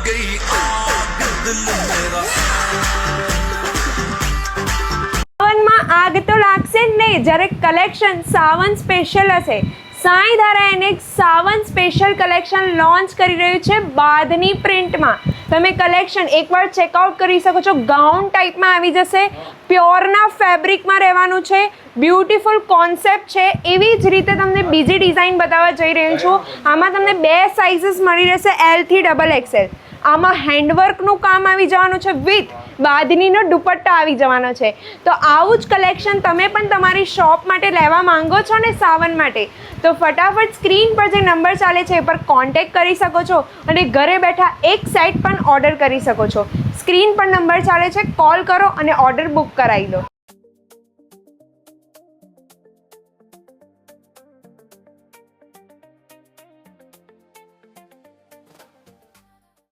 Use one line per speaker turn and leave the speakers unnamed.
गई आग दिल मेरा
સાવનમાં આગ તો લાગશે જ નહીં જ્યારે કલેક્શન સાવન સ્પેશિયલ હશે. સાંઈ ધારા એને એક સાવન સ્પેશિયલ કલેક્શન લોન્ચ કરી રહ્યું છે બાંધની પ્રિન્ટમાં. તમે કલેક્શન એકવાર ચેકઆઉટ કરી શકો છો. ગાઉન ટાઈપમાં આવી જશે, પ્યોરના ફેબ્રિકમાં રહેવાનું છે, બ્યુટીફુલ કોન્સેપ્ટ છે. એવી જ રીતે તમને બીજી ડિઝાઇન બતાવવા જઈ રહી છું. આમાં તમને 2 સાઇઝીસ મળી રહેશે, L થી XXL. આમાં હેન્ડવર્કનું કામ આવી જવાનું છે વિથ બાંધણીનો દુપટ્ટો આવી જવાનો છે. તો આવું જ કલેક્શન તમે પણ તમારી શોપ માટે લેવા માંગો છો ને સાવન માટે, તો ફટાફટ સ્ક્રીન પર જે નંબર ચાલે છે એ પર કોન્ટેક્ટ કરી શકો છો અને ઘરે બેઠા એક સેટ પણ ઓર્ડર કરી શકો છો. સ્ક્રીન પર નંબર ચાલે છે, કોલ કરો અને ઓર્ડર બુક કરાવી લો.